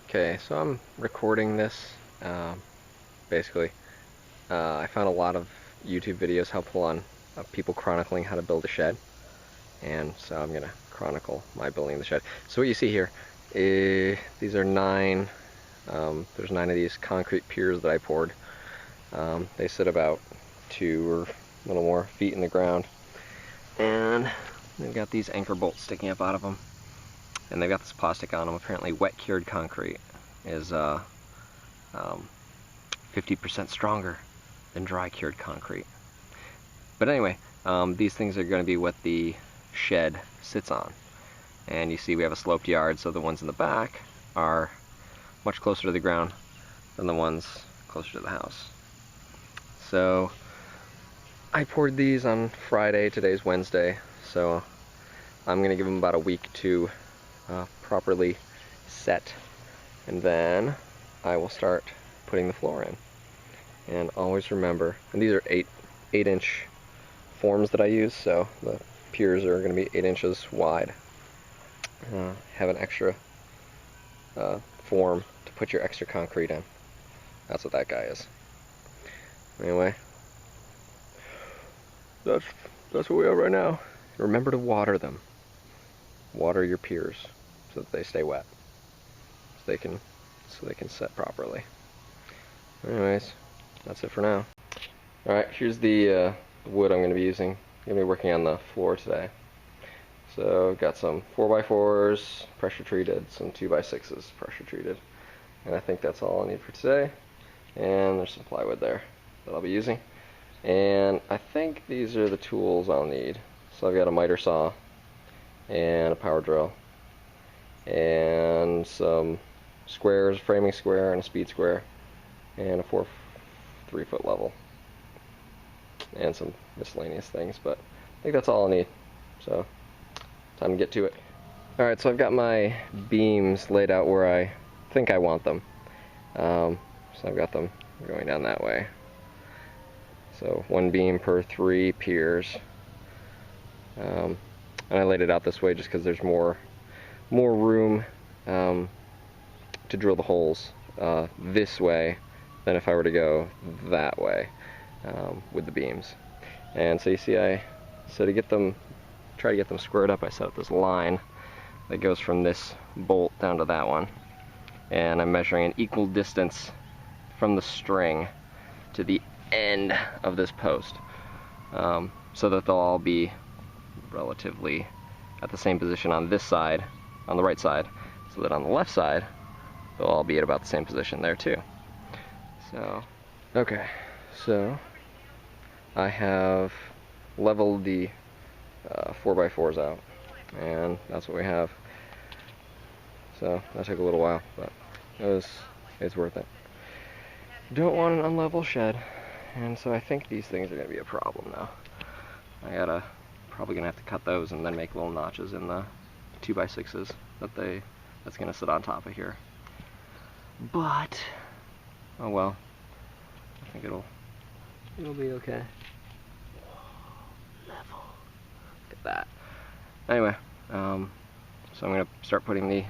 Okay, so I'm recording this. Basically, I found a lot of YouTube videos helpful on people chronicling how to build a shed, and so I'm gonna chronicle my building the shed. So what you see here, these are 9. There's 9 of these concrete piers that I poured. They sit about 2 or a little more feet in the ground, and they've got these anchor bolts sticking up out of them, and they've got this plastic on them. Apparently, wet cured concrete is 50% stronger than dry cured concrete. But anyway, these things are going to be what the shed sits on. And you see we have a sloped yard, so the ones in the back are much closer to the ground than the ones closer to the house. So I poured these on Friday, today's Wednesday, so I'm going to give them about a week to properly set, and then I will start putting the floor in. And always remember, and these are 8-inch forms that I use, so the piers are going to be 8 inches wide. Have an extra form to put your extra concrete in. That's what that guy is. Anyway, that's what we have right now. Remember to water them. Water your piers so that they stay wet, so they can set properly. Anyways, that's it for now. Alright, here's the wood I'm going to be using. I'm going to be working on the floor today. So I've got some 4x4s, pressure treated, some 2x6s, pressure treated. And I think that's all I need for today. And there's some plywood there that I'll be using. And I think these are the tools I'll need. So I've got a miter saw, and a power drill, and some squares, framing square and a speed square, and a 3-foot level, and some miscellaneous things, but I think that's all I'll need. So time to get to it. Alright, so I've got my beams laid out where I think I want them. So I've got them going down that way. So 1 beam per 3 piers. And I laid it out this way just because there's more room to drill the holes this way than if I were to go that way with the beams. And so you see, to try to get them squared up, I set up this line that goes from this bolt down to that one, and I'm measuring an equal distance from the string to the end of this post, so that they'll all be relatively at the same position on this side, on the right side, so that on the left side they'll all be at about the same position there too. So, okay, so I have leveled the 4x4s out, and that's what we have. So that took a little while, but it's worth it. Don't want an unlevel shed, and so I think these things are going to be a problem now. Probably gonna have to cut those and then make little notches in the 2x6s that's gonna sit on top of here. But oh well, I think it'll be okay. Level. Look at that. Anyway, so I'm gonna start putting the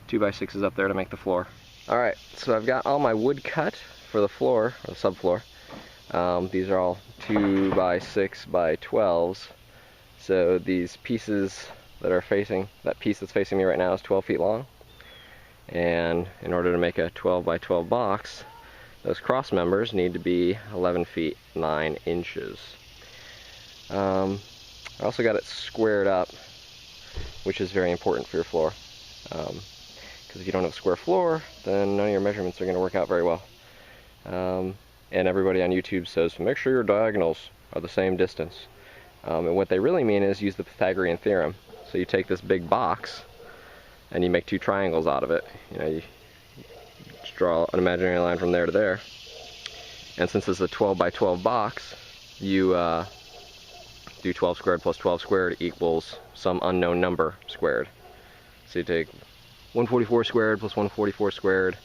2x6s up there to make the floor. All right, so I've got all my wood cut for the floor, or the subfloor. These are all 2x6x12s. So these pieces that piece that's facing me right now is 12 feet long. And in order to make a 12x12 box, those cross members need to be 11 feet 9 inches. I also got it squared up, which is very important for your floor. Because if you don't have a square floor, then none of your measurements are going to work out very well. And everybody on YouTube says, make sure your diagonals are the same distance. And what they really mean is use the Pythagorean theorem. So you take this big box and you make 2 triangles out of it. You just draw an imaginary line from there to there. And since it's a 12x12 box, you do 12 squared plus 12 squared equals some unknown number squared. So you take 144 squared plus 144 squared,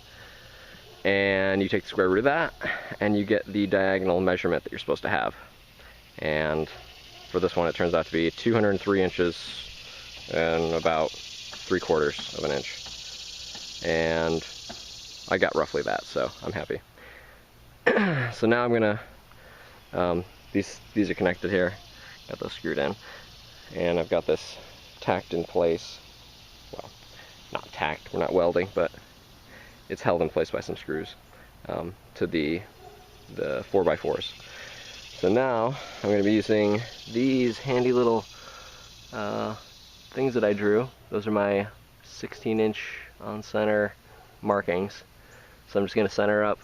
and you take the square root of that, and you get the diagonal measurement that you're supposed to have. And for this one, it turns out to be 203 inches and about 3/4 of an inch. and I got roughly that, so I'm happy. So now I'm gonna, these are connected here, got those screwed in, and I've got this tacked in place. Well, not tacked, we're not welding, but it's held in place by some screws to the 4x4s. So now I'm going to be using these handy little things that I drew. Those are my 16-inch on center markings. So I'm just going to center up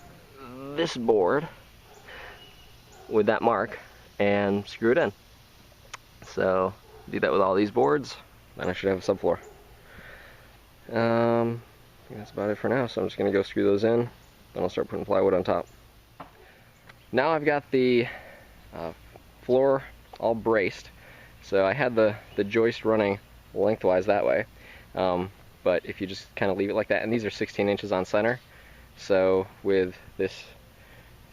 this board with that mark and screw it in. So do that with all these boards, then I should have a subfloor. I think that's about it for now, so I'm just going to go screw those in, then I'll start putting plywood on top. Now I've got the floor all braced, so I had the joist running lengthwise that way, but if you just kind of leave it like that, and these are 16 inches on center, so with this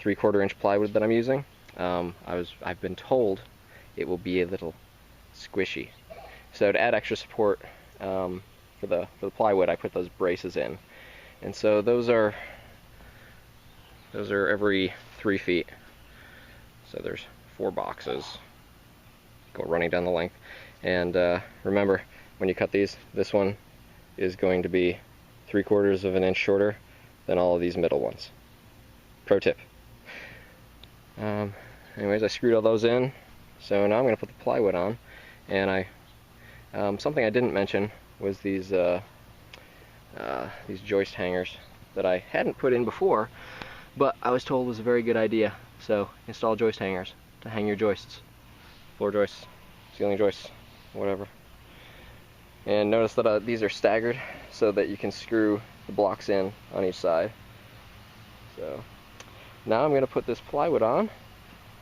3/4 inch plywood that I'm using, I've been told it will be a little squishy. So to add extra support for the plywood, I put those braces in, and so those are every 3 feet. So there's 4 boxes go running down the length. And remember, when you cut these, this one is going to be 3/4 of an inch shorter than all of these middle ones. Pro tip. Anyways, I screwed all those in, so now I'm going to put the plywood on. And something I didn't mention was these joist hangers that I hadn't put in before, but I was told was a very good idea. So install joist hangers to hang your joists, floor joists, ceiling joists, whatever. And notice that these are staggered so that you can screw the blocks in on each side. So now I'm going to put this plywood on.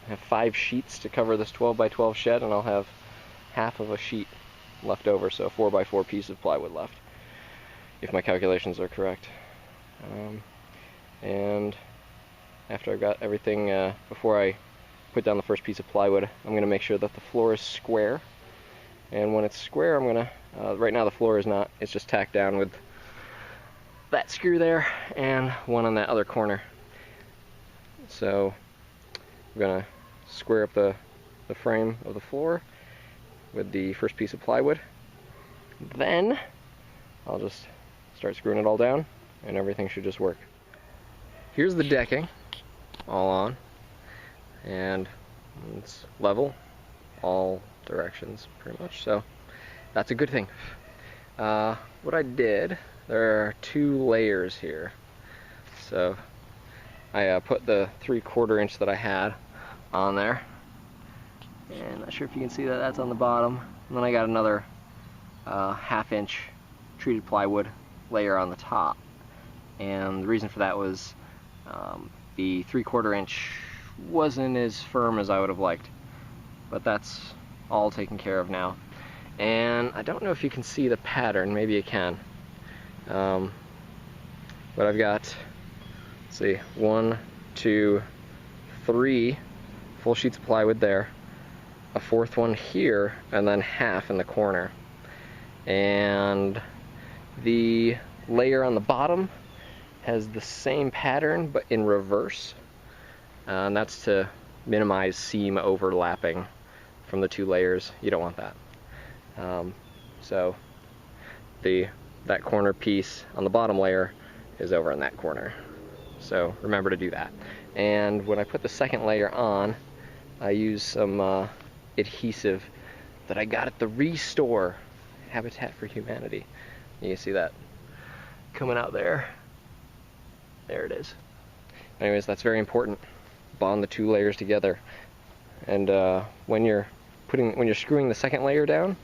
I have 5 sheets to cover this 12x12 shed, and I'll have half of a sheet left over, so a 4x4 piece of plywood left, if my calculations are correct. And after I've got everything, before I put down the first piece of plywood, I'm going to make sure that the floor is square. And when it's square, I'm going to, right now the floor is not, it's just tacked down with that screw there and one on that other corner. So I'm going to square up the frame of the floor with the first piece of plywood. Then I'll just start screwing it all down and everything should just work. Here's the decking all on, and it's level all directions pretty much, so that's a good thing. What I did, there are 2 layers here. So I put the 3/4 inch that I had on there, and not sure if you can see that, that's on the bottom, and then I got another 1/2 inch treated plywood layer on the top. And the reason for that was the 3/4 inch wasn't as firm as I would have liked, but that's all taken care of now. And I don't know if you can see the pattern, maybe you can, but I've got, let's see, 1, 2, 3 full sheets of plywood there, a 4th one here, and then half in the corner. And the layer on the bottom has the same pattern but in reverse, and that's to minimize seam overlapping from the 2 layers. You don't want that. So that corner piece on the bottom layer is over in that corner, so remember to do that. And when I put the second layer on, I use some adhesive that I got at the Restore, Habitat for Humanity. You can see that coming out there. There it is. Anyways, that's very important. Bond the 2 layers together. And when you're screwing the second layer down,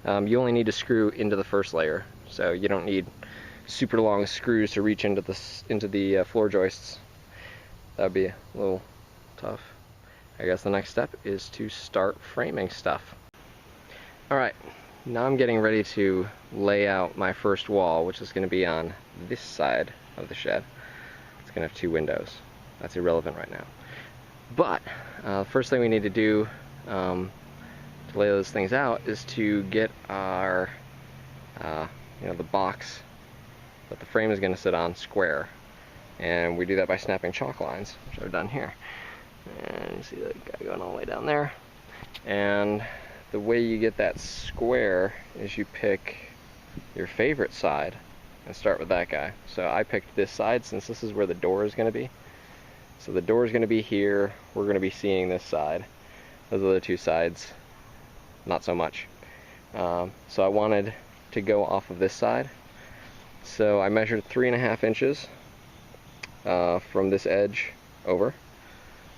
you only need to screw into the first layer. So you don't need super long screws to reach into the floor joists. That'd be a little tough. I guess the next step is to start framing stuff. Alright, now I'm getting ready to lay out my first wall, which is going to be on this side of the shed. It's going to have 2 windows. That's irrelevant right now. But the first thing we need to do to lay those things out is to get our, the box but the frame is going to sit on square. And we do that by snapping chalk lines, which I've done here. And you see the guy going all the way down there. And the way you get that square is you pick your favorite side and start with that guy. So I picked this side since this is where the door is going to be. So the door is going to be here. We're going to be seeing this side. Those are the two sides, not so much. So I wanted to go off of this side. So I measured 3.5 inches from this edge over,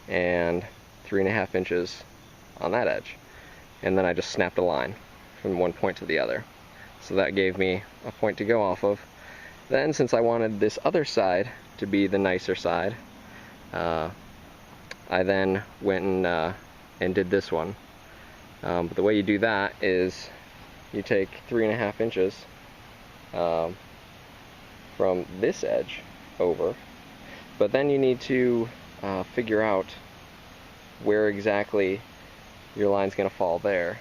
and 3.5 inches on that edge. And then I just snapped a line from one point to the other. So that gave me a point to go off of. Then, since I wanted this other side to be the nicer side, I then went and did this one. But the way you do that is you take 3.5 inches from this edge over, but then you need to figure out where exactly your line's going to fall there.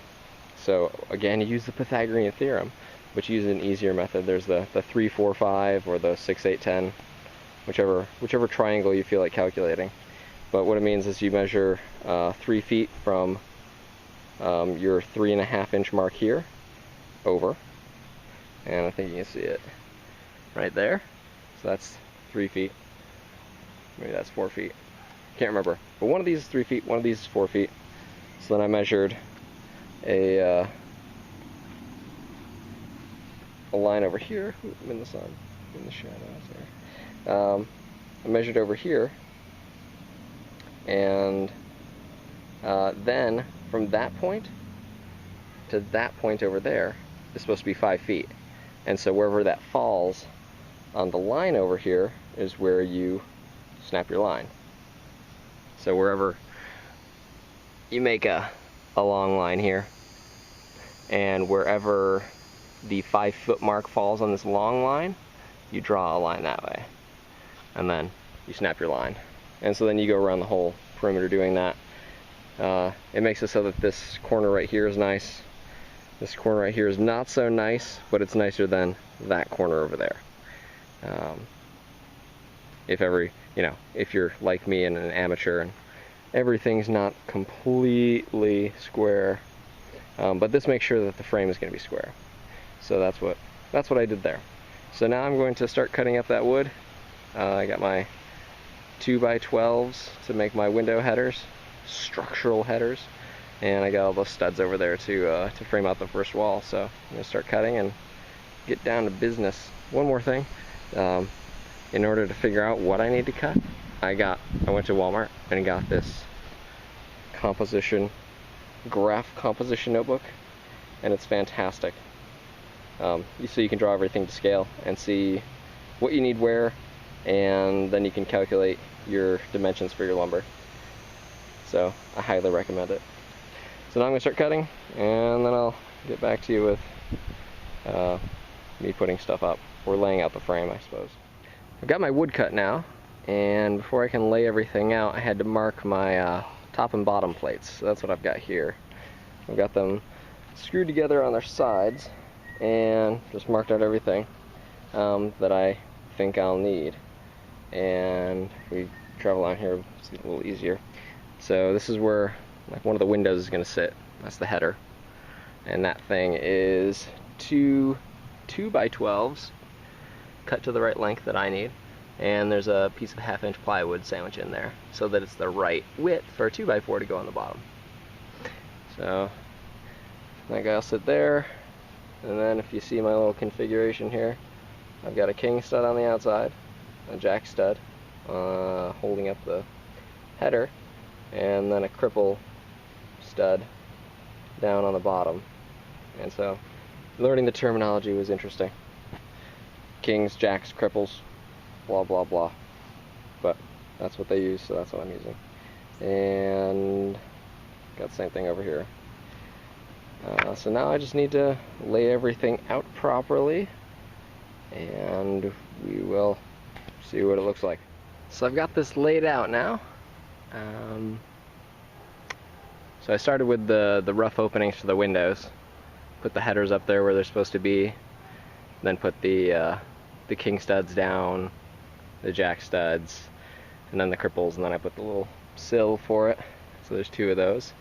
So again, you use the Pythagorean theorem, but you use an easier method. There's the 3, 4, 5 or the 6, 8, 10, whichever triangle you feel like calculating. But what it means is you measure 3 feet from your 3.5 inch mark here over, and I think you can see it right there. So that's 3 feet. Maybe that's 4 feet. Can't remember. But one of these is 3 feet, one of these is 4 feet. So then I measured a line over here. Ooh, I'm in the sun, I'm in the shadows there. I measured over here, and then from that point to that point over there is supposed to be 5 feet. And so wherever that falls on the line over here is where you snap your line. So wherever you make a long line here, and wherever the 5 foot mark falls on this long line, you draw a line that way, and then you snap your line. And so then you go around the whole perimeter doing that. It makes it so that this corner right here is nice. This corner right here is not so nice, but it's nicer than that corner over there. If you're like me and an amateur and everything's not completely square, but this makes sure that the frame is going to be square. So that's what I did there. So now I'm going to start cutting up that wood. I got my 2x12s to make my window headers, structural headers, and I got all those studs over there to frame out the first wall. So I'm going to start cutting and get down to business. One more thing, in order to figure out what I need to cut, I went to Walmart and got this graph composition notebook, and it's fantastic. So you can draw everything to scale and see what you need where, and then you can calculate your dimensions for your lumber. So I highly recommend it. So now I'm going to start cutting, and then I'll get back to you with me putting stuff up, or laying out the frame, I suppose. I've got my wood cut now, and before I can lay everything out, I had to mark my top and bottom plates. So that's what I've got here. I've got them screwed together on their sides, and just marked out everything that I think I'll need. And if we travel on here, it's a little easier. So this is where like one of the windows is going to sit. That's the header, and that thing is two 2x12s cut to the right length that I need, and there's a piece of 1/2 inch plywood sandwich in there so that it's the right width for a 2x4 to go on the bottom. So that guy will sit there, and then if you see my little configuration here, I've got a king stud on the outside, a jack stud holding up the header, and then a cripple stud down on the bottom. And so learning the terminology was interesting. Kings, jacks, cripples, blah blah blah, but that's what they use, so that's what I'm using. And got the same thing over here. So now I just need to lay everything out properly, and we will see what it looks like. So I've got this laid out now. So I started with the rough openings for the windows, put the headers up there where they're supposed to be, then put the the king studs down, the jack studs, and then the cripples, and then I put the little sill for it. So there's 2 of those.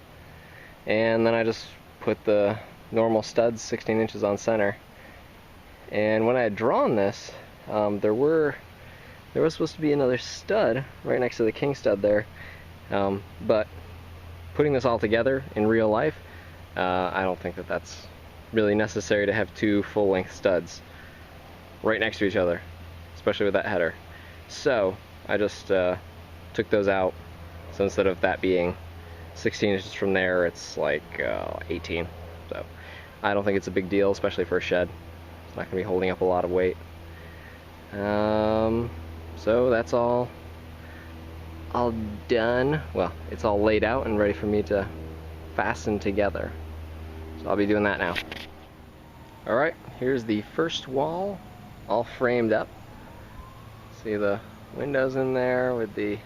And then I just put the normal studs 16 inches on center. And when I had drawn this, there was supposed to be another stud right next to the king stud there. But putting this all together in real life, I don't think that that's really necessary to have 2 full-length studs right next to each other, especially with that header. So I just took those out. So instead of that being 16 inches from there, it's like 18. So I don't think it's a big deal, especially for a shed. It's not going to be holding up a lot of weight. So that's all done. Well, it's all laid out and ready for me to fasten together. So I'll be doing that now. Alright, here's the first wall, all framed up. See the windows in there with the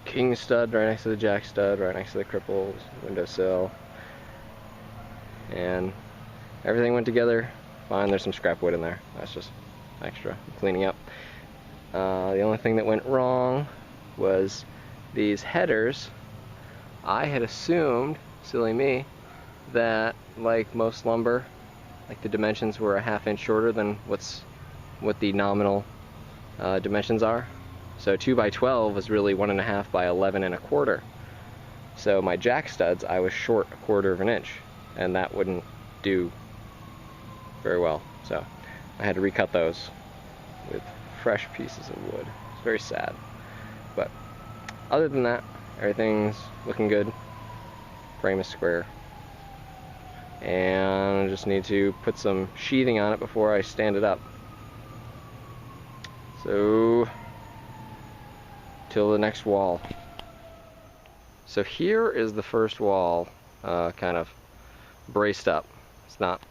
king stud right next to the jack stud, right next to the cripples, windowsill. And everything went together fine. There's some scrap wood in there. That's just extra cleaning up. The only thing that went wrong was these headers. I had assumed, silly me, that like most lumber, like the dimensions were a ½ inch shorter than what the nominal dimensions are. So 2 by 12 was really 1.5 by 11 1/4. So my jack studs, I was short 1/4 of an inch, and that wouldn't do very well. So I had to recut those with fresh pieces of wood. It's very sad. But other than that, everything's looking good. Frame is square. And I just need to put some sheathing on it before I stand it up. So, till the next wall. So here is the first wall, kind of braced up. It's not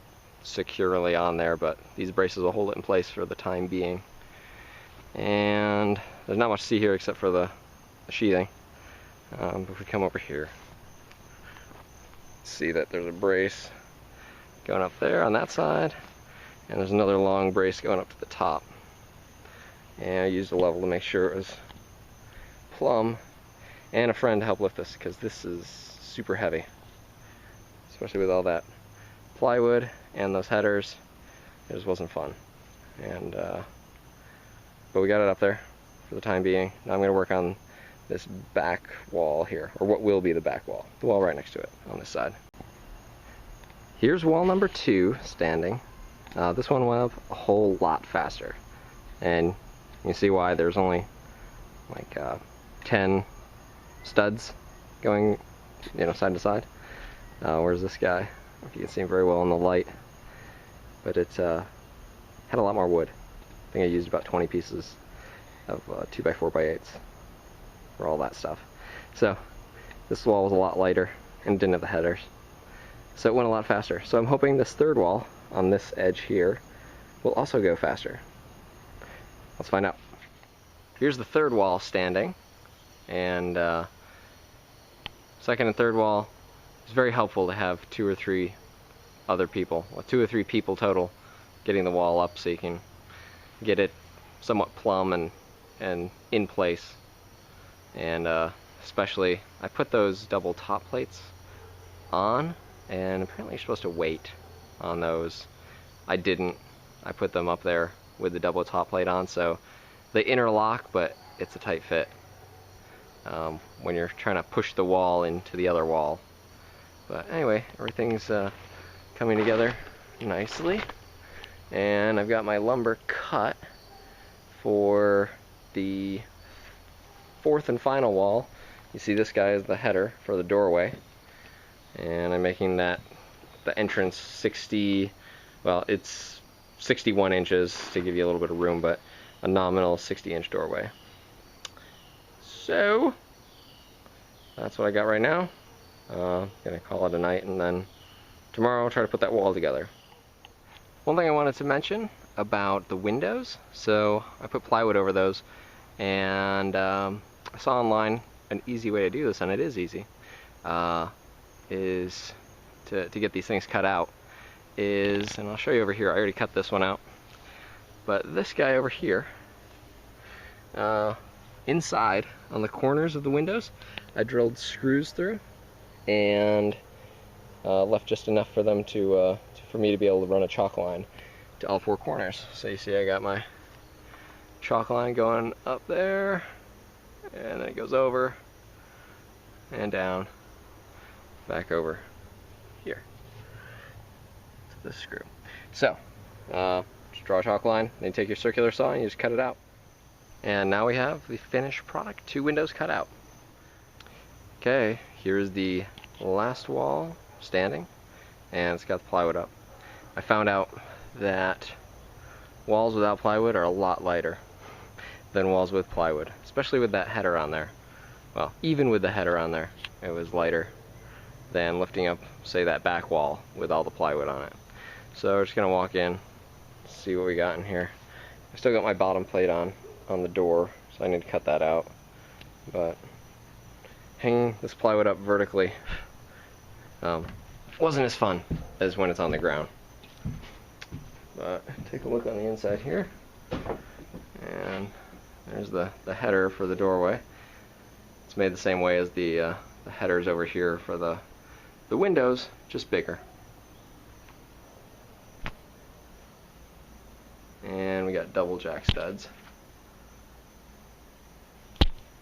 securely on there, but these braces will hold it in place for the time being. And there's not much to see here except for the sheathing. If we come over here, see that there's a brace going up there on that side, and there's another long brace going up to the top. And I used a level to make sure it was plumb, and a friend to help lift this because this is super heavy, especially with all that plywood and those headers. It just wasn't fun. And but we got it up there for the time being. Now I'm going to work on this back wall here, or what will be the back wall, the wall right next to it on this side. Here's wall number 2 standing. This one went up a whole lot faster, and you see why. There's only like 10 studs going, side to side. Whereas this guy, I don't know if you can see him very well in the light, but it had a lot more wood. I think I used about 20 pieces of 2 by 4 by 8s for all that stuff. So this wall was a lot lighter and didn't have the headers, so it went a lot faster. So I'm hoping this third wall on this edge here will also go faster. Let's find out. Here's the third wall standing, and second and third wall, it's very helpful to have 2 or 3 other people, well, 2 or 3 people total, getting the wall up so you can get it somewhat plumb and in place. And especially, I put those double top plates on, and apparently you're supposed to wait on those. I didn't. I put them up there with the double top plate on, so they interlock, but it's a tight fit when you're trying to push the wall into the other wall. But anyway, everything's coming together nicely, and I've got my lumber cut for the 4th and final wall. You see this guy is the header for the doorway, and I'm making that the entrance it's 61 inches to give you a little bit of room, but a nominal 60-inch doorway. So that's what I got right now. Gonna call it a night, and then tomorrow I'll try to put that wall together. One thing I wanted to mention about the windows, so I put plywood over those, and I saw online an easy way to do this, and it is easy, is to get these things cut out, and I'll show you over here. I already cut this one out. But this guy over here, inside on the corners of the windows, I drilled screws through and left just enough for them for me to be able to run a chalk line to all four corners. So you see I got my chalk line going up there, and then it goes over and down, back over here to this screw. So, just draw a chalk line, then take your circular saw and you just cut it out. And now we have the finished product, 2 windows cut out. Okay, here's the last wall standing, and it's got the plywood up. I found out that walls without plywood are a lot lighter than walls with plywood, especially with that header on there. Well, even with the header on there, it was lighter than lifting up, say, that back wall with all the plywood on it. So we're just gonna walk in, see what we got in here. I still got my bottom plate on the door, so I need to cut that out. But hanging this plywood up vertically wasn't as fun as when it's on the ground. But take a look on the inside here, and there's the header for the doorway. It's made the same way as the headers over here for the windows, just bigger. And we got double jack studs.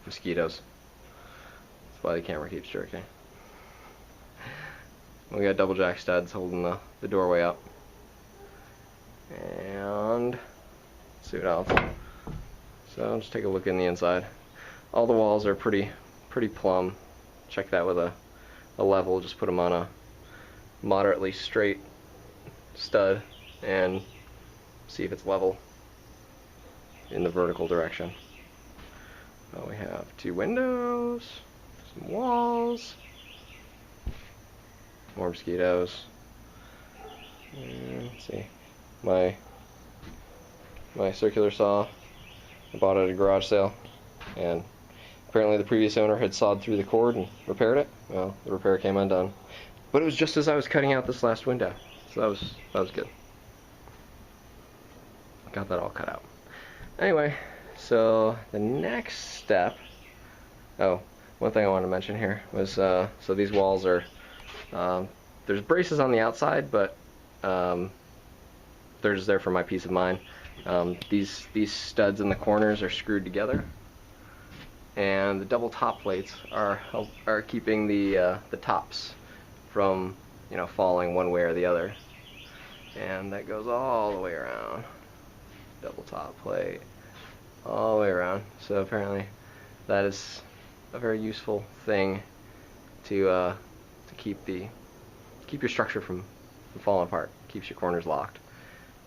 Mosquitoes. That's why the camera keeps jerking. We got double jack studs holding the doorway up. And let's see what else. So just take a look in the inside. All the walls are pretty plumb. Check that with a level. Just put them on a moderately straight stud and see if it's level in the vertical direction. Well, we have 2 windows, some walls, more mosquitoes. And let's see, my circular saw, I bought it at a garage sale, and apparently the previous owner had sawed through the cord and repaired it. Well, the repair came undone, but it was just as I was cutting out this last window, so that was good. Got that all cut out. Anyway, so the next step, oh, one thing I wanted to mention here was, so these walls are, there's braces on the outside, but they're just there for my peace of mind. These studs in the corners are screwed together, and the double top plates are keeping the tops from, you know, falling one way or the other. And that goes all the way around. Double top plate all the way around. So apparently that is a very useful thing to keep your structure from falling apart. Keeps your corners locked.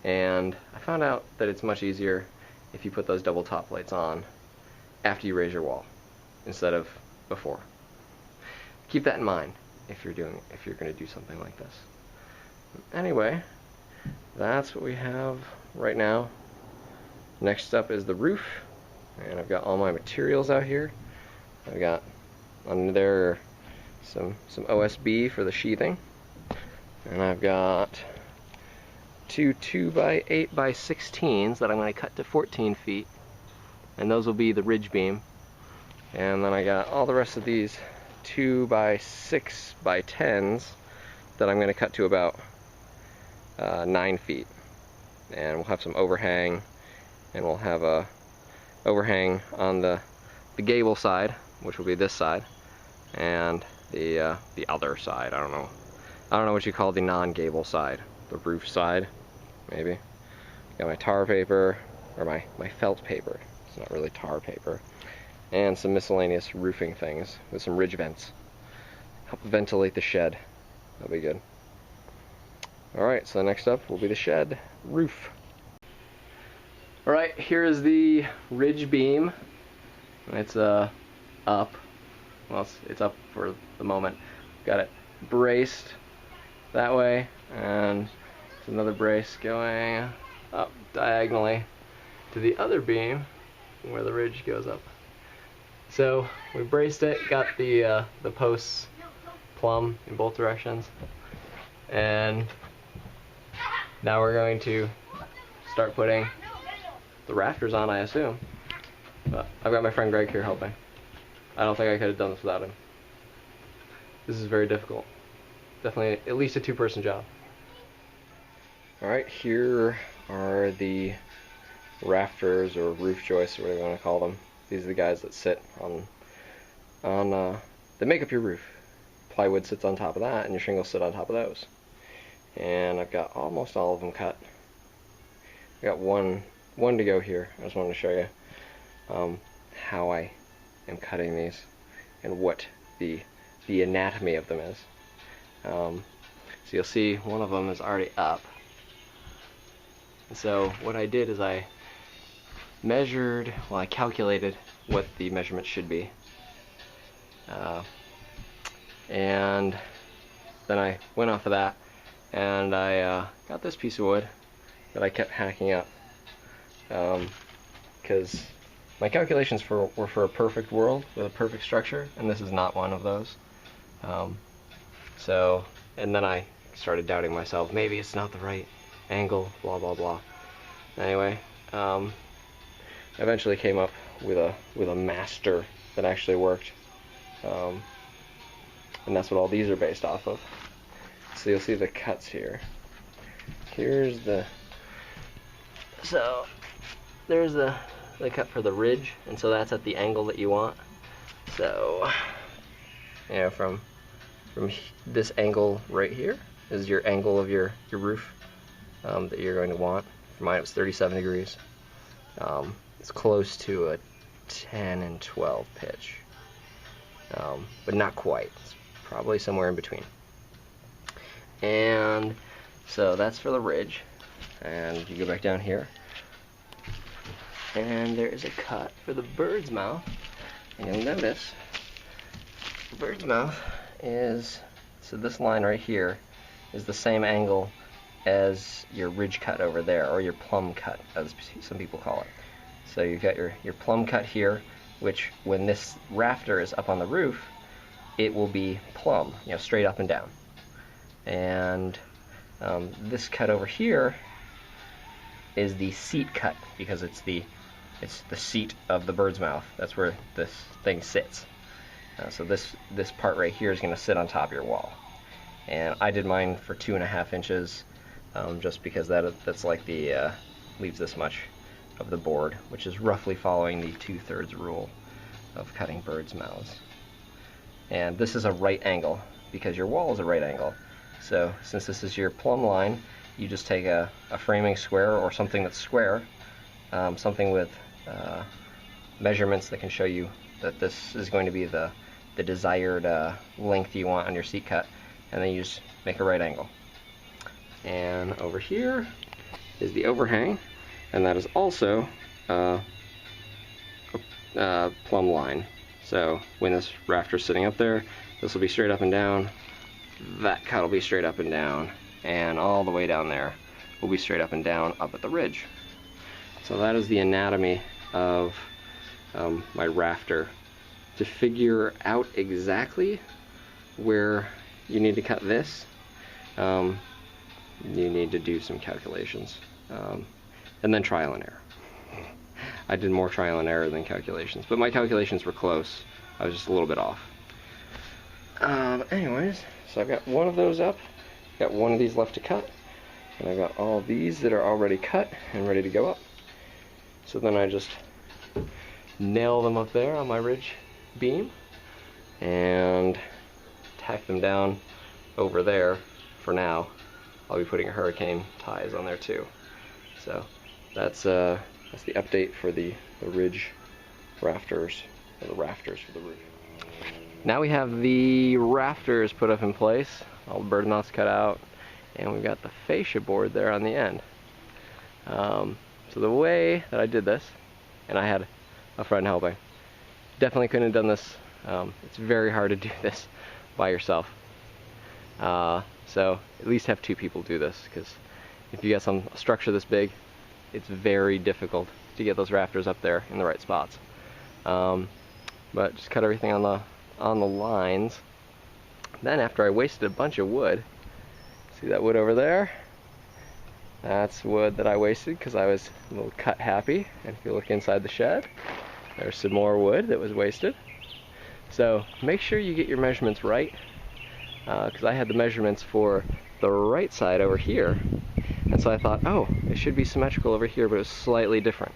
And I found out that it's much easier if you put those double top plates on after you raise your wall instead of before. Keep that in mind if you're going to do something like this. Anyway, that's what we have right now. Next up is the roof, and I've got all my materials out here. I've got under there some OSB for the sheathing, and I've got 2 2x8x16s that I'm going to cut to 14 feet, and those will be the ridge beam. And then I got all the rest of these 2x6x10s that I'm going to cut to about 9 feet, and we'll have some overhang. And we'll have a overhang on the gable side, which will be this side, and the other side. I don't know what you call the non-gable side, the roof side, maybe. Got my tar paper, or my felt paper. It's not really tar paper, and some miscellaneous roofing things with some ridge vents. Help ventilate the shed. That'll be good. All right, so next up will be the shed roof. Alright, here is the ridge beam. It's up. Well, it's up for the moment. Got it braced that way, and there's another brace going up diagonally to the other beam where the ridge goes up. So we braced it, got the posts plumb in both directions, and now we're going to start putting the rafters on, I assume. But I've got my friend Greg here helping. I don't think I could have done this without him. This is very difficult. Definitely at least a two-person job. Alright, here are the rafters or roof joists, or whatever you want to call them. These are the guys that sit on that make up your roof. Plywood sits on top of that, and your shingles sit on top of those. And I've got almost all of them cut. I got one to go here. I just wanted to show you how I am cutting these and what the anatomy of them is. So you'll see one of them is already up. And so what I did is I calculated what the measurement should be. And then I went off of that, and I got this piece of wood that I kept hacking up, because my calculations were for a perfect world with a perfect structure, and this is not one of those. And then I started doubting myself. Maybe it's not the right angle, blah blah blah. Anyway, I eventually came up with a master that actually worked, and that's what all these are based off of. So you'll see the cuts here. There's the cut for the ridge, and so that's at the angle that you want. So, you know, from this angle right here is your angle of your roof that you're going to want. For mine it was 37 degrees. It's close to a 10 and 12 pitch, but not quite. It's probably somewhere in between. And so that's for the ridge. And you go back down here, and there is a cut for the bird's mouth. And you'll notice the bird's mouth is, so this line right here is the same angle as your ridge cut over there, or your plumb cut, as some people call it. So you've got your plumb cut here, which when this rafter is up on the roof, it will be plumb, you know, straight up and down. And this cut over here is the seat cut, because it's the seat of the bird's mouth. That's where this thing sits. So this part right here is going to sit on top of your wall. And I did mine for 2.5 inches, just because that's like the leaves this much of the board, which is roughly following the 2/3 rule of cutting birds' mouths. And this is a right angle, because your wall is a right angle. So since this is your plumb line, you just take a framing square, or something that's square, something with measurements that can show you that this is going to be the desired length you want on your seat cut, and then you just make a right angle. And over here is the overhang, and that is also a plumb line. So when this rafter is sitting up there, this will be straight up and down, that cut will be straight up and down, and all the way down there will be straight up and down up at the ridge. So that is the anatomy of my rafter. To figure out exactly where you need to cut this, you need to do some calculations, and then trial and error. I did more trial and error than calculations, but my calculations were close. I was just a little bit off. Anyways, so I've got one of those up, got one of these left to cut, and I've got all these that are already cut and ready to go up. So then I just nail them up there on my ridge beam and tack them down over there for now. I'll be putting hurricane ties on there too. So that's the update for the ridge rafters, or the rafters for the roof. Now we have the rafters put up in place, all the bird mouths cut out, and we've got the fascia board there on the end. So the way that I did this, and I had a friend helping, definitely couldn't have done this. It's very hard to do this by yourself. So at least have 2 people do this, because if you got a structure this big, it's very difficult to get those rafters up there in the right spots. But just cut everything on the lines. Then after I wasted a bunch of wood, see that wood over there? That's wood that I wasted because I was a little cut happy. And if you look inside the shed, there's some more wood that was wasted. So make sure you get your measurements right, because I had the measurements for the right side over here, and so I thought, oh, it should be symmetrical over here, but it was slightly different.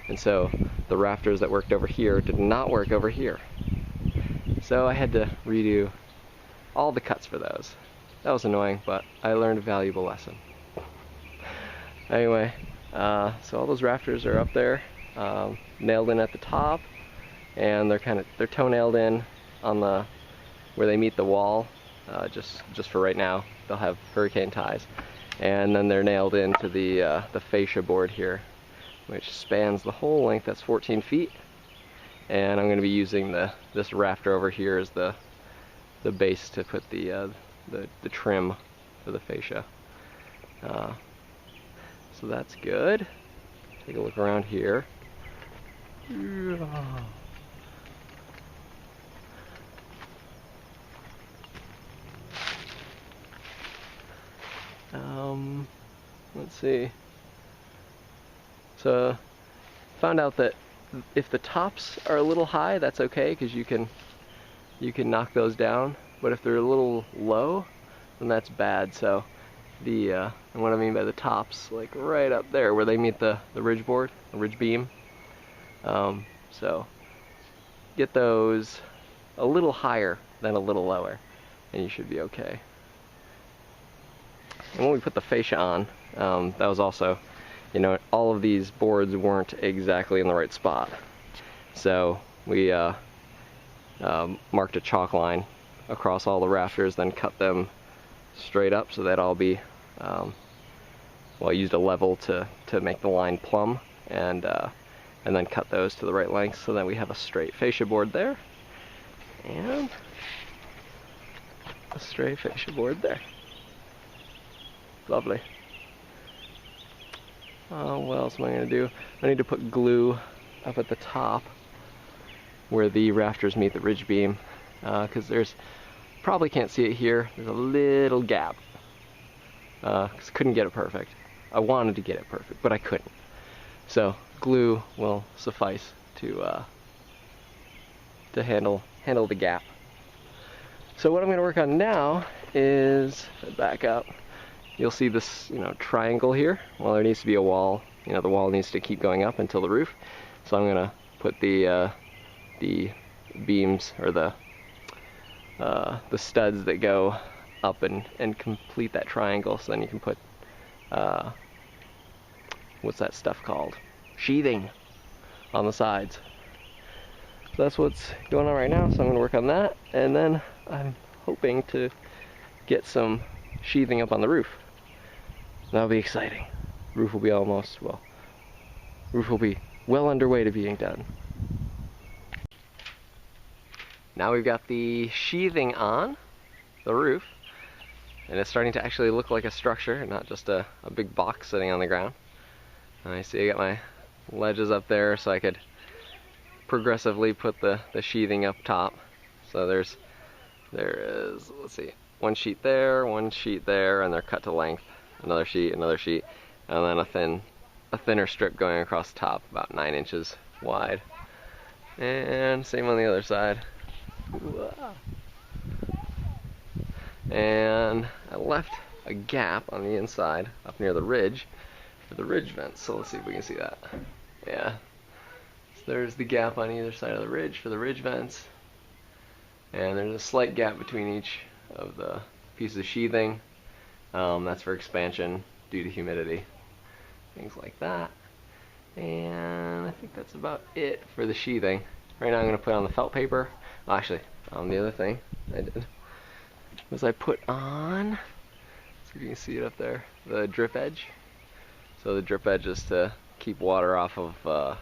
And so the rafters that worked over here did not work over here. So I had to redo all the cuts for those. That was annoying, but I learned a valuable lesson. Anyway, so all those rafters are up there, nailed in at the top, and they're toe-nailed in on the where they meet the wall. Just for right now, they'll have hurricane ties, and then they're nailed into the fascia board here, which spans the whole length. That's 14 feet, and I'm going to be using this rafter over here as the base to put the trim for the fascia. So that's good. Take a look around here. Let's see. So, found out that if the tops are a little high, that's okay, because you can knock those down. But if they're a little low, then that's bad. So, and what I mean by the tops, like right up there where they meet the ridge board, the ridge beam. So, get those a little higher than a little lower, and you should be okay. And when we put the fascia on, that was also, all of these boards weren't exactly in the right spot. So we marked a chalk line across all the rafters, then cut them straight up so they'd all be, I used a level to make the line plumb, and then cut those to the right length so that we have a straight fascia board there, and a straight fascia board there. Lovely. What else am I going to do? I need to put glue up at the top where the rafters meet the ridge beam, because probably can't see it here, there's a little gap, because I couldn't get it perfect. I wanted to get it perfect, but I couldn't. So glue will suffice to handle the gap. So what I'm going to work on now is, back up, you'll see this, triangle here. Well, there needs to be a wall. The wall needs to keep going up until the roof. So I'm going to put the beams, or the studs that go up and complete that triangle. So then you can put, what's that stuff called? Sheathing on the sides. So that's what's going on right now. So I'm going to work on that, and then I'm hoping to get some sheathing up on the roof. That'll be exciting. Roof will be well underway to being done. Now we've got the sheathing on the roof, and it's starting to actually look like a structure and not just a big box sitting on the ground. And I see I got my ledges up there so I could progressively put the sheathing up top. So there is, let's see, one sheet there, and they're cut to length. Another sheet, and then a thinner strip going across the top, about 9 inches wide. And same on the other side. And I left a gap on the inside up near the ridge for the ridge vents. So let's see if we can see that. Yeah. So there's the gap on either side of the ridge for the ridge vents. And there's a slight gap between each of the pieces of sheathing. That's for expansion due to humidity, things like that. And I think that's about it for the sheathing. Right now I'm going to put on the felt paper. Well, actually, the other thing I did was I put on, see if you can see it up there, the drip edge. So the drip edge is to keep water off of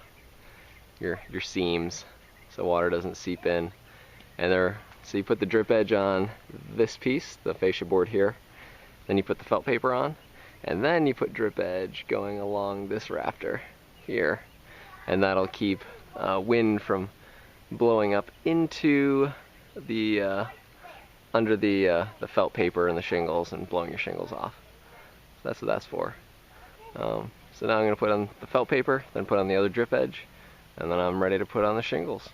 your seams, so water doesn't seep in. And so you put the drip edge on this piece, the fascia board here. Then you put the felt paper on, and then you put drip edge going along this rafter here, and that'll keep wind from blowing up into the under the felt paper and the shingles and blowing your shingles off. So that's what that's for. So now I'm going to put on the felt paper, then put on the other drip edge, and then I'm ready to put on the shingles.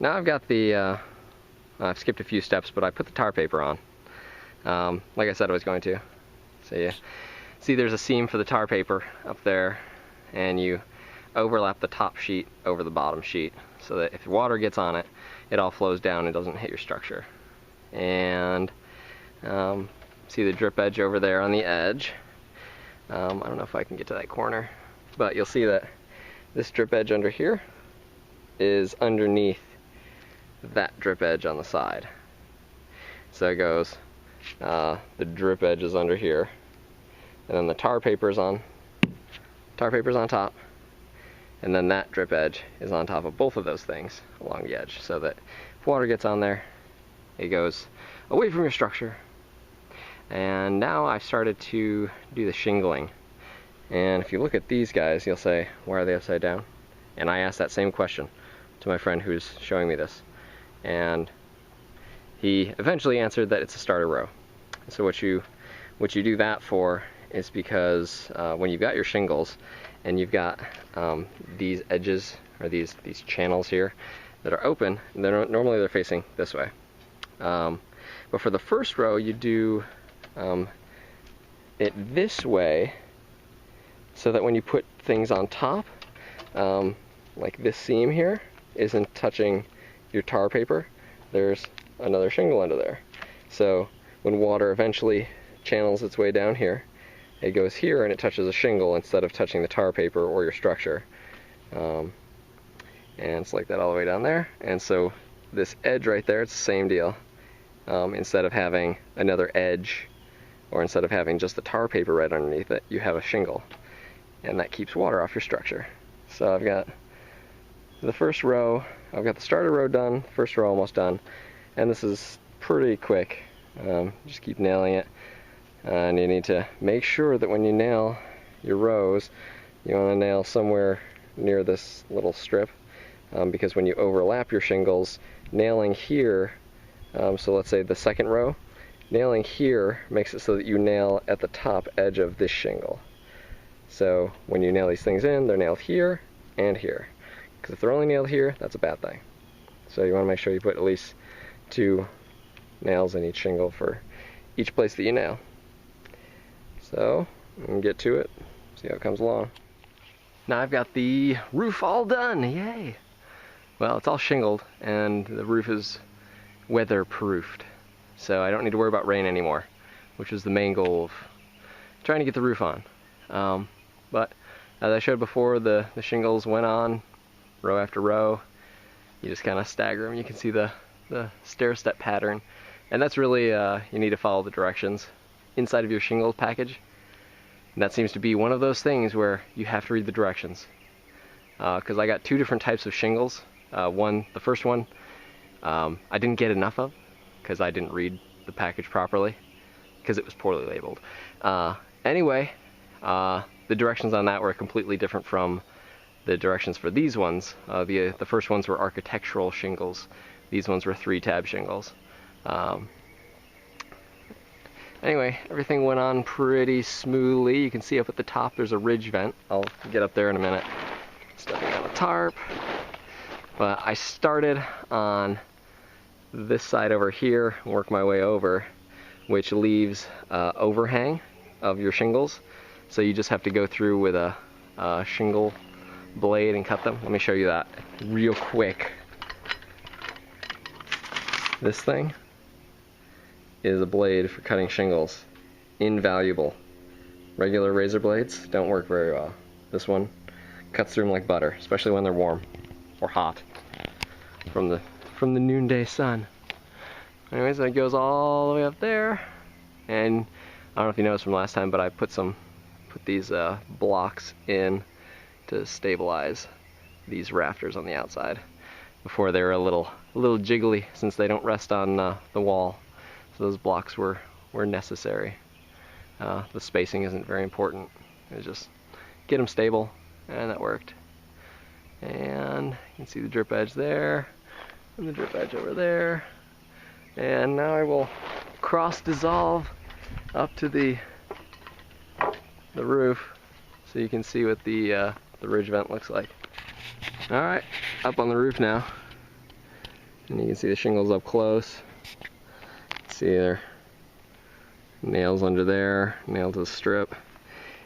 Now I've got the, I've skipped a few steps, but I put the tar paper on, like I said I was going to. So you see there's a seam for the tar paper up there, and you overlap the top sheet over the bottom sheet so that if water gets on it, it all flows down and doesn't hit your structure. And see the drip edge over there on the edge. I don't know if I can get to that corner, but you'll see that this drip edge under here is underneath that drip edge on the side. So it goes, the drip edge is under here, and then the tar paper's on top, and then that drip edge is on top of both of those things along the edge, so that if water gets on there, it goes away from your structure. And now I've started to do the shingling. And if you look at these guys, you'll say, why are they upside down? And I asked that same question to my friend who's showing me this. And he eventually answered that it's a starter row. So what you do that for is because when you've got your shingles and you've got these edges, or these channels here that are open, normally they're facing this way. But for the first row, you do it this way, so that when you put things on top, like this seam here isn't touching your tar paper, there's another shingle under there. So when water eventually channels its way down here, it goes here and it touches a shingle instead of touching the tar paper or your structure. And it's like that all the way down there. And so this edge right there, it's the same deal. Instead of having another edge, or instead of having just the tar paper right underneath it, you have a shingle, and that keeps water off your structure. So I've got the first row, I've got the starter row done, first row almost done, and this is pretty quick. Just keep nailing it, and you need to make sure that when you nail your rows, you want to nail somewhere near this little strip, because when you overlap your shingles, nailing here, so let's say the second row, nailing here makes it so that you nail at the top edge of this shingle. So when you nail these things in, they're nailed here and here. Because if they're only nailed here, that's a bad thing. So you want to make sure you put at least 2 nails in each shingle for each place that you nail. So, I'm going to get to it, see how it comes along. Now I've got the roof all done, yay! Well, it's all shingled, and the roof is weather-proofed. So I don't need to worry about rain anymore, which was the main goal of trying to get the roof on. But as I showed before, the shingles went on row after row. You just kind of stagger them. You can see the stair-step pattern. And that's really, you need to follow the directions inside of your shingles package. And that seems to be one of those things where you have to read the directions. Because I got 2 different types of shingles. The first one, I didn't get enough of, because I didn't read the package properly, because it was poorly labeled. Anyway, the directions on that were completely different from the directions for these ones. The first ones were architectural shingles. These ones were 3-tab shingles. Anyway, everything went on pretty smoothly. You can see up at the top there's a ridge vent. I'll get up there in a minute. Stepping on a tarp. But I started on this side over here, work my way over, which leaves overhang of your shingles. So you just have to go through with a shingle blade and cut them. Let me show you that real quick. This thing is a blade for cutting shingles. Invaluable. Regular razor blades don't work very well. This one cuts through them like butter, especially when they're warm or hot from the noonday sun. Anyways, that goes all the way up there, and I don't know if you noticed from last time, but I put these blocks in to stabilize these rafters on the outside. Before they were a little jiggly since they don't rest on the wall, so those blocks were necessary. The spacing isn't very important. It was just get them stable, and that worked. And you can see the drip edge there, and the drip edge over there. And now I will cross dissolve up to the the roof so you can see what the ridge vent looks like. Alright, up on the roof now. And you can see the shingles up close. See there, nails under there, nailed to the strip.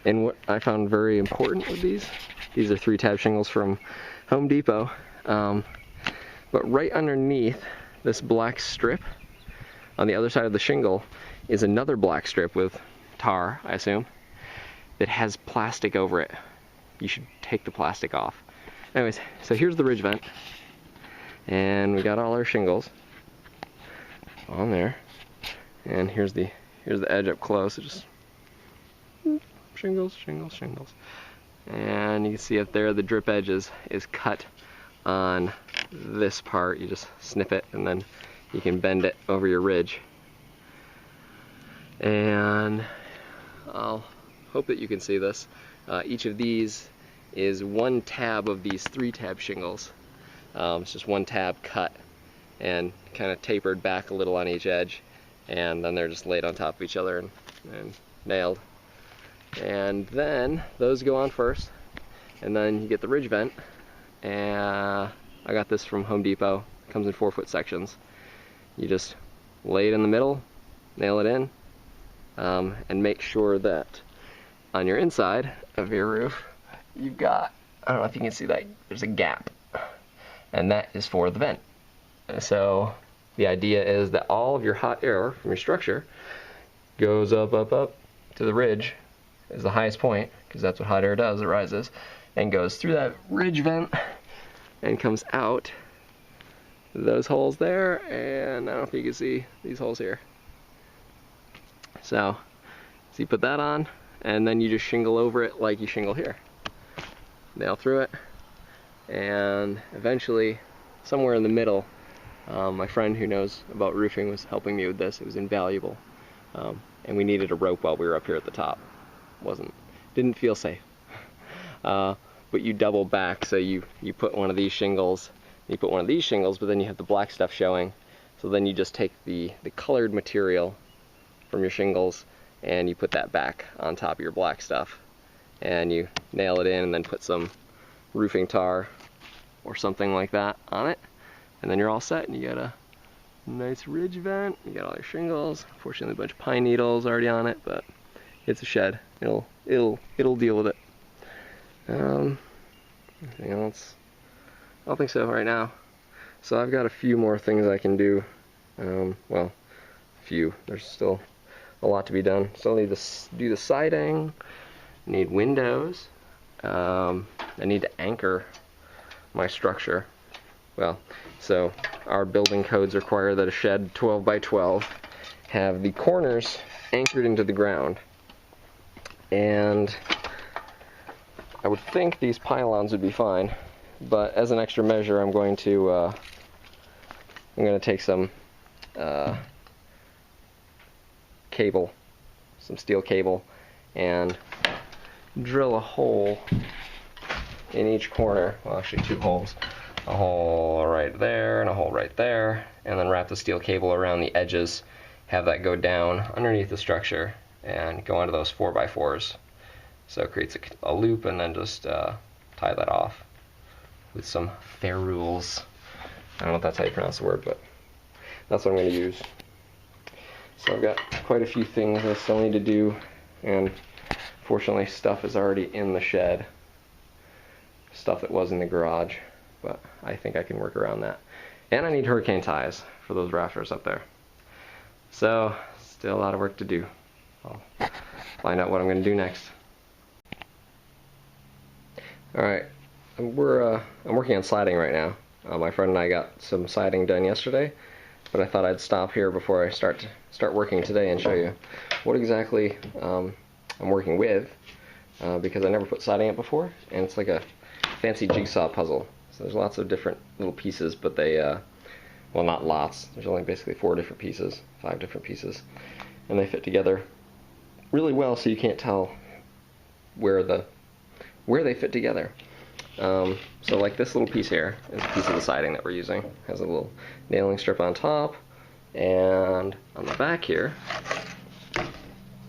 And what I found very important with these are 3-tab shingles from Home Depot. But right underneath this black strip, on the other side of the shingle, is another black strip with tar, I assume, that has plastic over it. You should take the plastic off. Anyways, so here's the ridge vent. And we got all our shingles on there. And here's the edge up close. So just shingles, shingles, shingles. And you can see up there the drip edge is cut on this part. You just snip it and then you can bend it over your ridge. And I'll hope that you can see this. Each of these is 1 tab of these 3-tab shingles. It's just 1 tab cut and kind of tapered back a little on each edge, and then they're just laid on top of each other and nailed. And then those go on first, and then you get the ridge vent. And I got this from Home Depot. It comes in 4-foot sections. You just lay it in the middle, nail it in, and make sure that on your inside of your roof you've got, I don't know if you can see that, there's a gap, and that is for the vent. So the idea is that all of your hot air from your structure goes up, up, up to the ridge is the highest point, because that's what hot air does, it rises, and goes through that ridge vent and comes out those holes there, and I don't know if you can see these holes here. So you put that on, and then you just shingle over it like you shingle here. Nail through it, and eventually, somewhere in the middle, my friend who knows about roofing was helping me with this. It was invaluable, and we needed a rope while we were up here at the top. Didn't feel safe. But you double back, so you put one of these shingles, you put one of these shingles, but then you have the black stuff showing. So then you just take the colored material from your shingles and you put that back on top of your black stuff, and you nail it in and then put some roofing tar or something like that on it, and then you're all set, and you got a nice ridge vent. You got all your shingles. Unfortunately, a bunch of pine needles already on it, but it's a shed. It'll deal with it. Anything else? I don't think so right now. So I've got a few more things I can do. Well, a few. There's still a lot to be done. Still need to do the siding. Need windows. I need to anchor my structure. Well, so our building codes require that a shed 12 by 12 have the corners anchored into the ground. And I would think these pylons would be fine, but as an extra measure, I'm going to take some cable, some steel cable, and drill a hole in each corner. Well, actually 2 holes. A hole right there and a hole right there, and then wrap the steel cable around the edges, have that go down underneath the structure and go onto those 4x4s. So it creates a loop, and then just tie that off with some ferrules. I don't know if that's how you pronounce the word, but that's what I'm going to use. So I've got quite a few things I still need to do, and fortunately stuff is already in the shed. Stuff that was in the garage, but I think I can work around that. And I need hurricane ties for those rafters up there. So, still a lot of work to do. I'll find out what I'm going to do next. Alright, I'm working on siding right now. My friend and I got some siding done yesterday, but I thought I'd stop here before I start working today and show you what exactly I'm working with, because I never put siding up before, and it's like a fancy jigsaw puzzle. So there's lots of different little pieces, but they, well, not lots, there's only basically 4 different pieces, 5 different pieces, and they fit together really well, so you can't tell where they fit together. So like this little piece here is a piece of the siding that we're using. It has a little nailing strip on top, and on the back here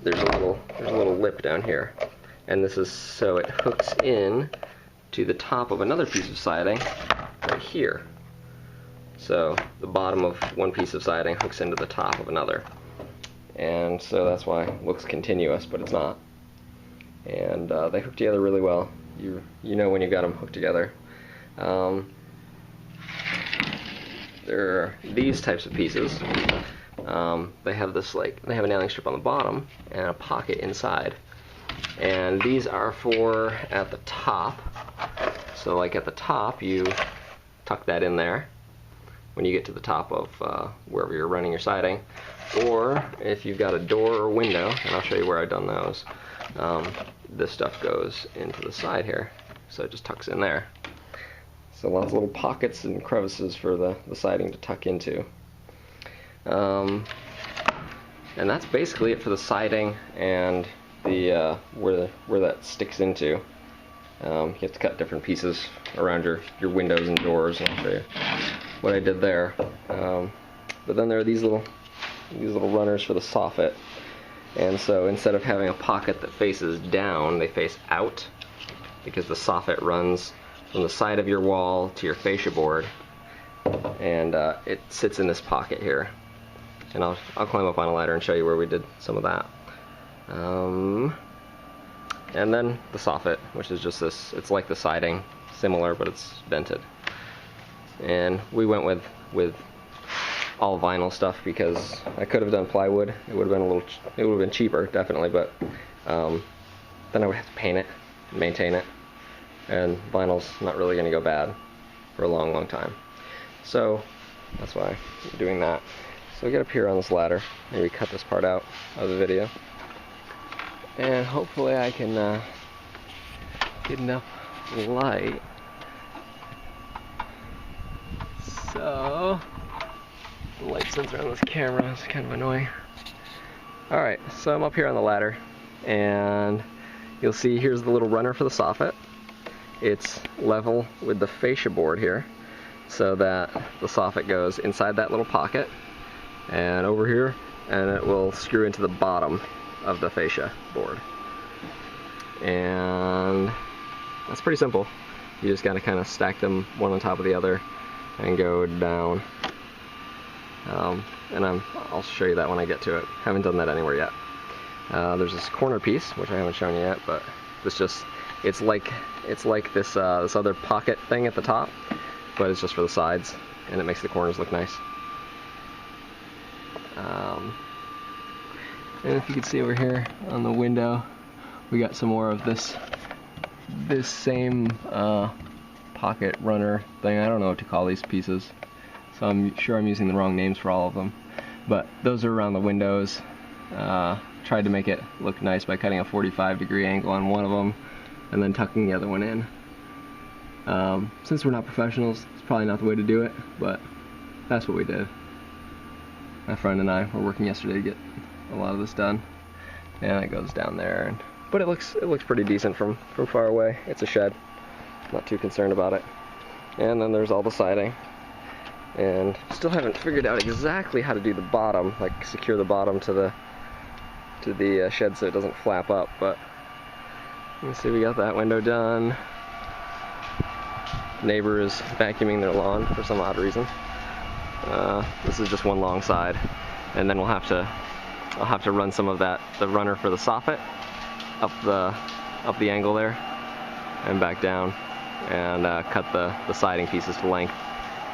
there's a little lip down here, and this is so it hooks in to the top of another piece of siding right here. So the bottom of one piece of siding hooks into the top of another. And so that's why it looks continuous, but it's not. And they hook together really well. You know when you got them hooked together. There are these types of pieces. They have this they have a nailing strip on the bottom and a pocket inside. And these are for at the top. So like at the top, you tuck that in there when you get to the top of wherever you're running your siding. Or if you've got a door or window, and I'll show you where I've done those, this stuff goes into the side here. So it just tucks in there. So lots of little pockets and crevices for the siding to tuck into. And that's basically it for the siding and the where that sticks into. You have to cut different pieces around your windows and doors, and I'll show you what I did there. But then there are these little runners for the soffit, and so instead of having a pocket that faces down, they face out, because the soffit runs from the side of your wall to your fascia board, and it sits in this pocket here. And I'll climb up on a ladder and show you where we did some of that. And then the soffit, which is just this, it's like the siding, similar, but it's vented. And we went with all vinyl stuff because I could have done plywood. It would have been it would have been cheaper, definitely, but then I would have to paint it, maintain it, and vinyl's not really going to go bad for a long, long time. So that's why I'm doing that. So we get up here on this ladder, maybe cut this part out of the video, and hopefully I can get enough light. So the light sensor on this camera is kind of annoying. Alright, so I'm up here on the ladder, and you'll see here's the little runner for the soffit. It's level with the fascia board here, so that the soffit goes inside that little pocket and over here, and it will screw into the bottom of the fascia board. And that's pretty simple. You just gotta kind of stack them one on top of the other and go down. And I'll show you that when I get to it. Haven't done that anywhere yet. There's this corner piece, which I haven't shown you yet, but it's like this other pocket thing at the top, but it's just for the sides, and it makes the corners look nice. And if you can see over here on the window, we got some more of this same pocket runner thing. I don't know what to call these pieces, so I'm sure I'm using the wrong names for all of them. But those are around the windows. Tried to make it look nice by cutting a 45-degree angle on one of them and then tucking the other one in. Since we're not professionals, it's probably not the way to do it, but that's what we did. My friend and I were working yesterday to get a lot of this done, and it goes down there. But it looks pretty decent from far away. It's a shed. Not too concerned about it. And then there's all the siding. And still haven't figured out exactly how to do the bottom, like secure the bottom to the shed so it doesn't flap up. But let's see, we got that window done. Neighbor is vacuuming their lawn for some odd reason. This is just one long side, and then I'll have to run some of the runner for the soffit up the angle there and back down, and cut the siding pieces to length.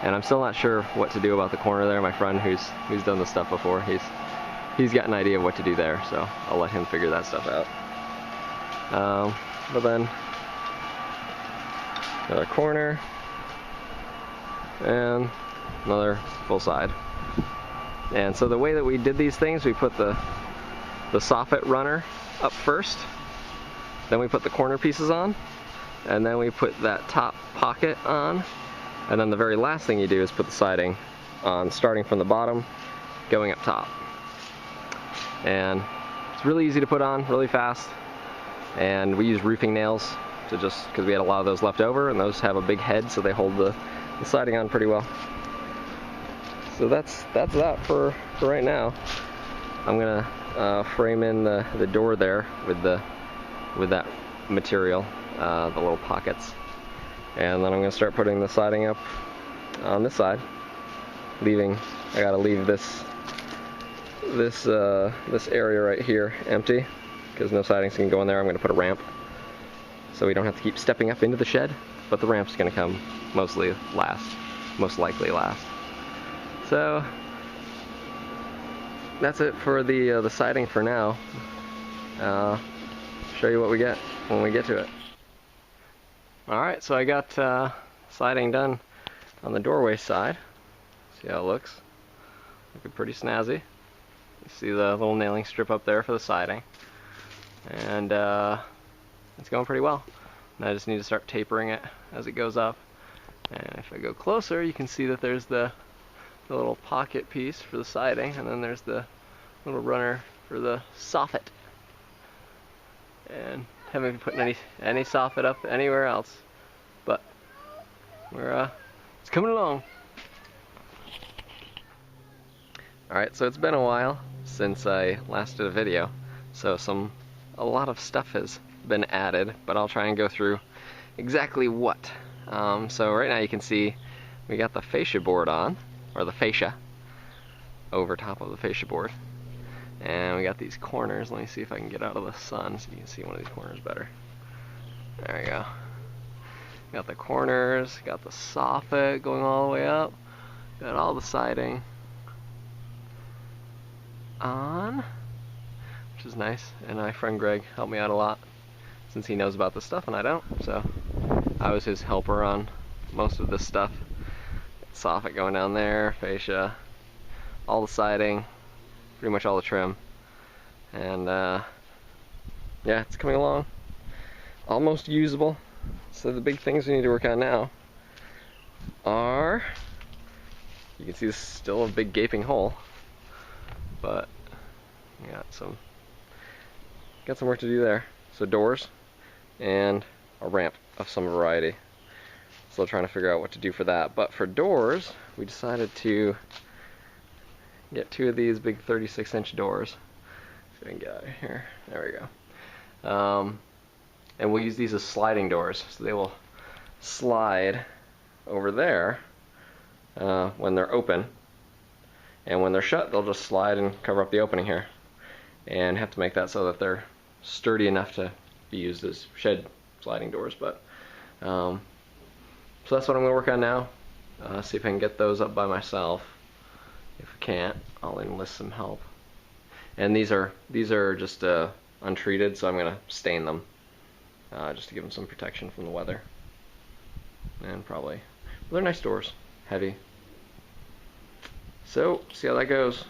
And I'm still not sure what to do about the corner there. My friend who's done this stuff before, he's got an idea of what to do there, so I'll let him figure that stuff out. But then another corner and another full side. And so the way that we did these things, we put the soffit runner up first, then we put the corner pieces on, and then we put that top pocket on, and then the very last thing you do is put the siding on, starting from the bottom, going up top. And it's really easy to put on, really fast, and we use roofing nails to just, because we had a lot of those left over, and those have a big head, so they hold the siding on pretty well. So that's that for right now. I'm gonna frame in the door there with that material, the little pockets. And then I'm going to start putting the siding up on this side. I gotta leave this area right here empty because no siding's gonna go in there. I'm gonna put a ramp so we don't have to keep stepping up into the shed, but the ramp's gonna come most likely last. So that's it for the siding for now. Show you what we get when we get to it. Alright, so I got siding done on the doorway side. See how it looks? Looking pretty snazzy. You see the little nailing strip up there for the siding. And it's going pretty well. And I just need to start tapering it as it goes up. And if I go closer, you can see that there's the little pocket piece for the siding, and then there's the little runner for the soffit. And haven't been putting any soffit up anywhere else, but it's coming along. Alright, so it's been a while since I last did a video, so a lot of stuff has been added, but I'll try and go through exactly what. So right now you can see we got the fascia board on, or the fascia, over top of the fascia board. And we got these corners. Let me see if I can get out of the sun so you can see one of these corners better. There we go. Got the corners, got the soffit going all the way up, got all the siding on, which is nice. And my friend Greg helped me out a lot since he knows about this stuff and I don't, so I was his helper on most of this stuff. Soffit going down there, fascia, all the siding, pretty much all the trim, and yeah, it's coming along, almost usable. So the big things we need to work on now are, you can see this is still a big gaping hole, but we got some work to do there. So doors and a ramp of some variety. Still trying to figure out what to do for that. But for doors, we decided to get two of these big 36-inch doors. See if I can get out of here. There we go. And we'll use these as sliding doors, so they will slide over there when they're open, and when they're shut, they'll just slide and cover up the opening here. And have to make that so that they're sturdy enough to be used as shed sliding doors. But so that's what I'm going to work on now. See if I can get those up by myself. If I can't, I'll enlist some help. And these are just untreated, so I'm going to stain them just to give them some protection from the weather. And probably, well, they're nice doors, heavy. So see how that goes.